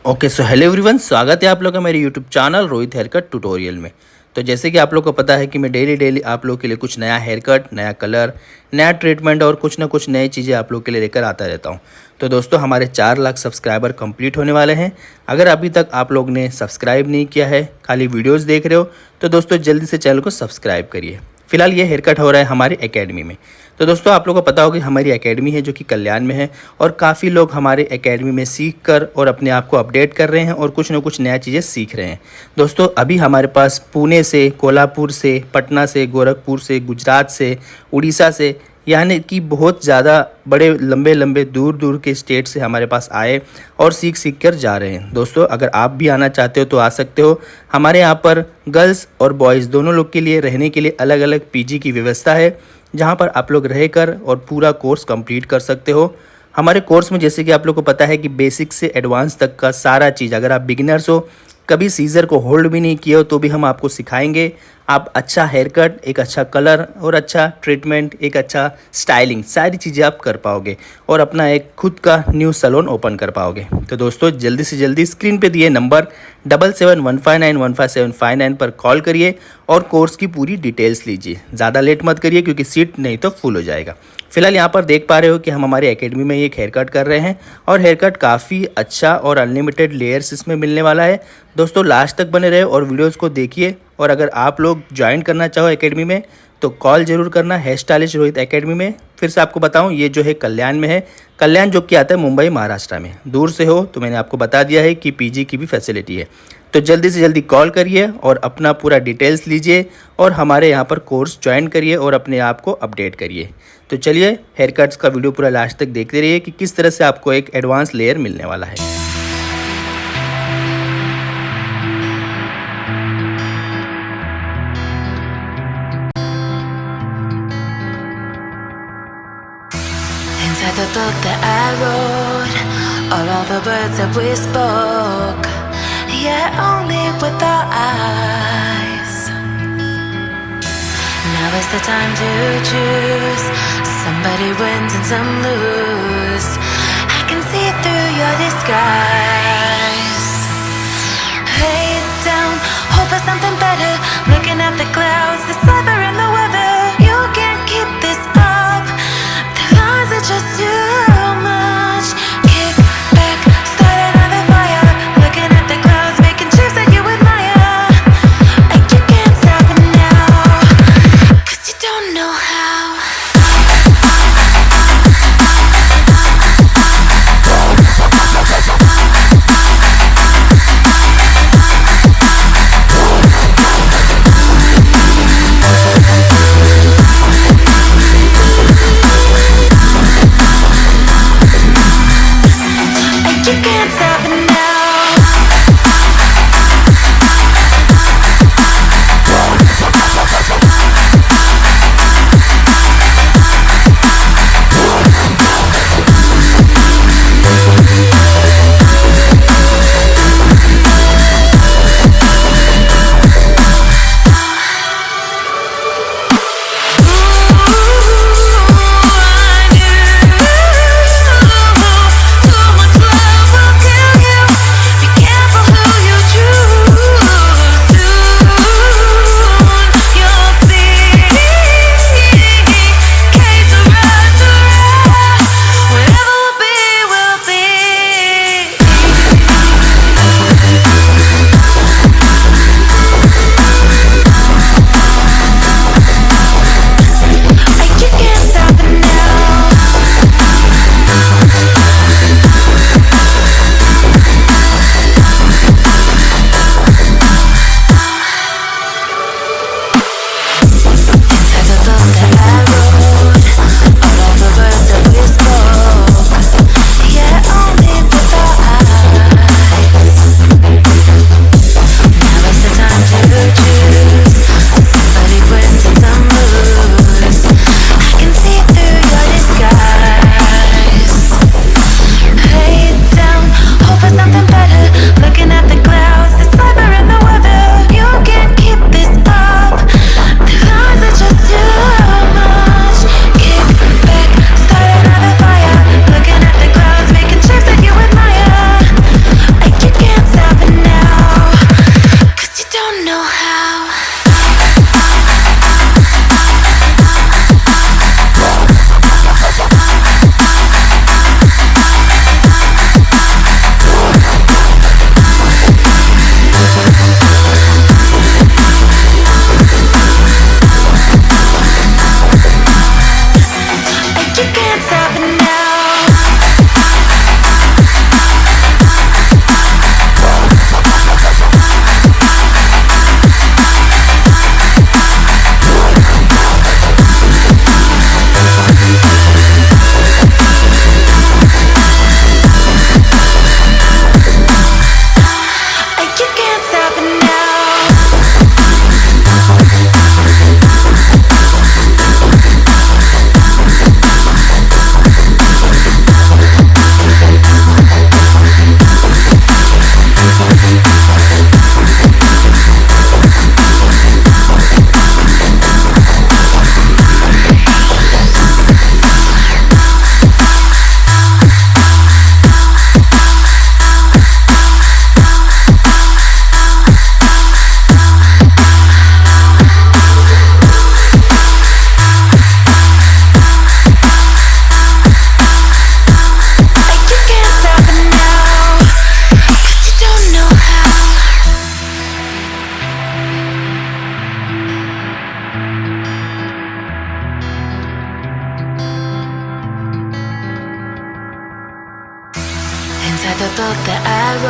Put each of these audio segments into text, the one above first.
Okay so hello everyone, स्वागत है आप लोग का मेरे YouTube channel Rohit hair cut tutorial में। तो जैसे कि आप लोग को पता है कि मैं डेली आप लोग के लिए कुछ नया हेयर कट, नया कलर, नया ट्रीटमेंट और कुछ ना कुछ नई चीज़ें आप लोग के लिए लेकर आता रहता हूं। तो दोस्तों, हमारे 4 लाख सब्सक्राइबर कंप्लीट होने वाले हैं। अगर अभी तक आप लोग ने सब्सक्राइब नहीं किया है, खाली वीडियोज़ देख रहे हो, तो दोस्तों जल्दी से चैनल को सब्सक्राइब करिए। फिलहाल ये हेयर कट हो रहा है हमारी एकेडमी में। तो दोस्तों, आप लोगों को पता होगा हमारी एकेडमी है जो कि कल्याण में है, और काफ़ी लोग हमारे एकेडमी में सीख कर और अपने आप को अपडेट कर रहे हैं और कुछ ना कुछ नया चीज़ें सीख रहे हैं। दोस्तों, अभी हमारे पास पुणे से, कोल्हापुर से, पटना से, गोरखपुर से, गुजरात से, उड़ीसा से, यानी कि बहुत ज़्यादा बड़े लंबे लंबे दूर दूर के स्टेट से हमारे पास आए और सीख कर जा रहे हैं। दोस्तों, अगर आप भी आना चाहते हो तो आ सकते हो। हमारे यहाँ पर गर्ल्स और बॉयज़ दोनों लोग के लिए रहने के लिए अलग अलग पीजी की व्यवस्था है, जहाँ पर आप लोग रहकर और पूरा कोर्स कंप्लीट कर सकते हो। हमारे कोर्स में जैसे कि आप लोग को पता है कि बेसिक से एडवांस तक का सारा चीज़, अगर आप बिगिनर्स हो, कभी सीज़र को होल्ड भी नहीं किए हो, तो भी हम आपको सिखाएंगे। आप अच्छा हेयर कट, एक अच्छा कलर और अच्छा ट्रीटमेंट, एक अच्छा स्टाइलिंग, सारी चीज़ें आप कर पाओगे और अपना एक खुद का न्यू सैलून ओपन कर पाओगे। तो दोस्तों, जल्दी से जल्दी स्क्रीन पे दिए नंबर 7715915759 पर कॉल करिए और कोर्स की पूरी डिटेल्स लीजिए। ज़्यादा लेट मत करिए क्योंकि सीट नहीं तो फुल हो जाएगा। फिलहाल यहाँ पर देख पा रहे हो कि हम हमारे एकेडमी में एक हेयर कट कर रहे हैं और हेयर कट काफ़ी अच्छा और अनलिमिटेड लेयर्स इसमें मिलने वाला है। दोस्तों, लास्ट तक बने रहे और वीडियोस को देखिए। और अगर आप लोग ज्वाइन करना चाहो एकेडमी में तो कॉल जरूर करना, हेयर स्टाइलिस्ट रोहित एकेडमी में। फिर से आपको बताऊं, ये जो है कल्याण में है। कल्याण जो कि आता है मुंबई, महाराष्ट्र में। दूर से हो तो मैंने आपको बता दिया है कि पीजी की भी फैसिलिटी है। तो जल्दी से जल्दी कॉल करिए और अपना पूरा डिटेल्स लीजिए और हमारे यहाँ पर कोर्स ज्वाइन करिए और अपने आप को अपडेट करिए। तो चलिए, हेयर कट्स का वीडियो पूरा लास्ट तक देखते रहिए कि किस तरह से आपको एक एडवांस लेयर मिलने वाला है। Inside the book that I wrote are all the words that we spoke, yet only with our eyes. Now is the time to choose. Somebody wins and some lose. I can see through your disguise. Lay it down, hope for something better. Looking at the clouds, the sliver in the weather. You can't keep this up. The lies are just too much. Kick back, start another fire. Looking at the clouds, making shapes that you admire. And you can't stop it now, 'cause you don't know how. You can't stop it now.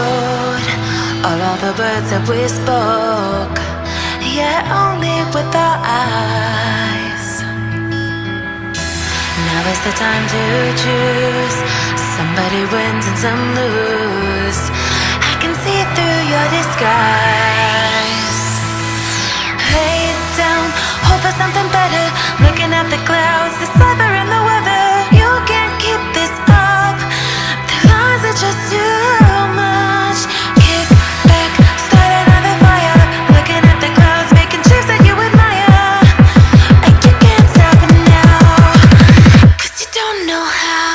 wrote are all the words that we spoke, yet only with our eyes. Now is the time to choose. Somebody wins and some lose. I can see through your disguise. Head down, hope for something better. Looking at the clouds, decipher in the weather. You can't keep this up. The lies are just too much. Kick back, start another fire. Looking at the clouds, making shapes that you admire. And you can't stop it now, 'cause you don't know how.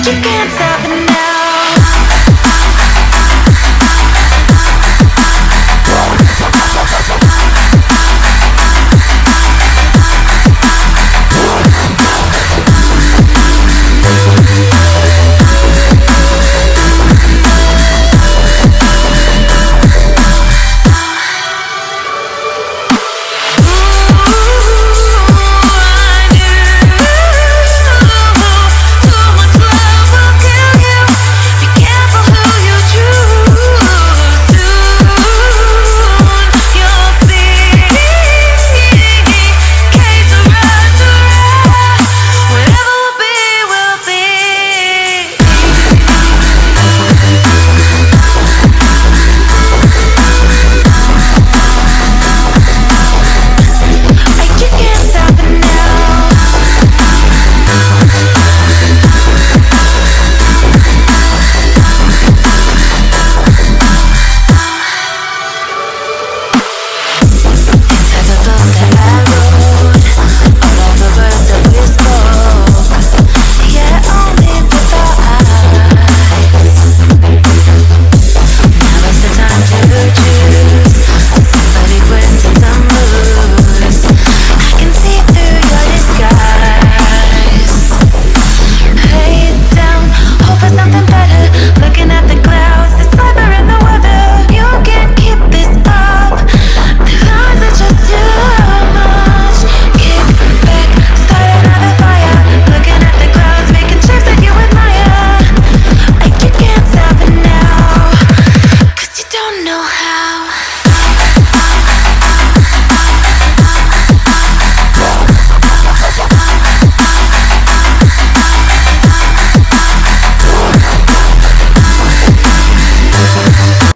You can't stop it now.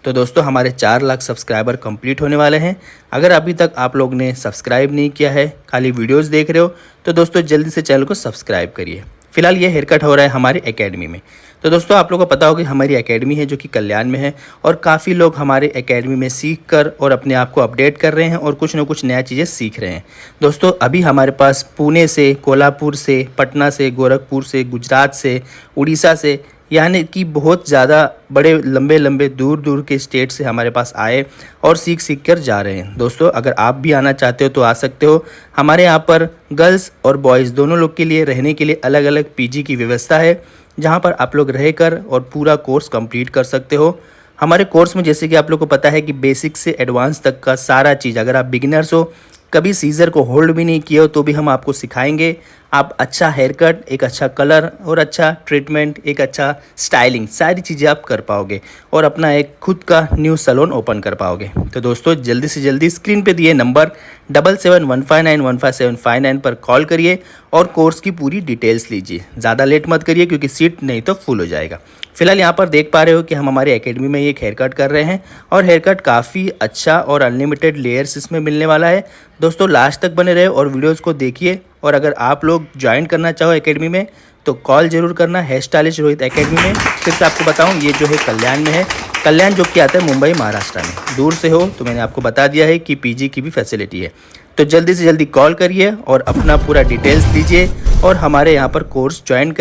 तो दोस्तों हमारे 4 lakh subscriber complete होने वाले हैं। अगर अभी तक आप लोग ने सब्सक्राइब नहीं किया है, खाली वीडियोस देख रहे हो, तो दोस्तों जल्दी से चैनल को सब्सक्राइब करिए। फिलहाल ये हेयर कट हो रहा है हमारी एकेडमी में। तो दोस्तों आप लोगों को पता होगा कि हमारी एकेडमी है जो कि कल्याण में है, और काफ़ी लोग हमारे एकेडमी में सीख कर और अपने आप को अपडेट कर रहे हैं और कुछ ना कुछ नया चीज़ें सीख रहे हैं। दोस्तों अभी हमारे पास पुणे से, कोल्हापुर से, पटना से, गोरखपुर से, गुजरात से, उड़ीसा से, यानी कि बहुत ज़्यादा बड़े लंबे लंबे दूर दूर के स्टेट से हमारे पास आए और सीख कर जा रहे हैं। दोस्तों अगर आप भी आना चाहते हो तो आ सकते हो। हमारे यहाँ पर गर्ल्स और बॉयज़ दोनों लोग के लिए रहने के लिए अलग अलग पीजी की व्यवस्था है, जहाँ पर आप लोग रहकर और पूरा कोर्स कंप्लीट कर सकते हो। हमारे कोर्स में जैसे कि आप लोग को पता है कि बेसिक से एडवांस तक का सारा चीज़, अगर आप बिगिनर्स हो, कभी सीज़र को होल्ड भी नहीं किए हो, तो भी हम आपको सिखाएंगे। आप अच्छा हेयर कट, एक अच्छा कलर और अच्छा ट्रीटमेंट, एक अच्छा स्टाइलिंग, सारी चीज़ें आप कर पाओगे और अपना एक खुद का न्यू सैलून ओपन कर पाओगे। तो दोस्तों जल्दी से जल्दी स्क्रीन पे दिए नंबर 7715915759 पर कॉल करिए और कोर्स की पूरी डिटेल्स लीजिए। ज़्यादा लेट मत करिए क्योंकि सीट नहीं तो फुल हो जाएगा। फिलहाल यहाँ पर देख पा रहे हो कि हम हमारे एकेडमी में एक हेयर कट कर रहे हैं और हेयर कट काफ़ी अच्छा और अनलिमिटेड लेयर्स इसमें मिलने वाला है। दोस्तों लास्ट तक बने रहे और वीडियोस को देखिए। और अगर आप लोग ज्वाइन करना चाहो एकेडमी में तो कॉल जरूर करना हेयर स्टाइलिस्ट रोहित एकेडमी में। फिर से आपको बताऊं, ये जो है कल्याण में है। कल्याण जो कि आता है मुंबई महाराष्ट्र में। दूर से हो तो मैंने आपको बता दिया है कि पीजी की भी फैसिलिटी है। तो जल्दी से जल्दी कॉल करिए और अपना पूरा डिटेल्स दीजिए और हमारे यहाँ पर कोर्स ज्वाइन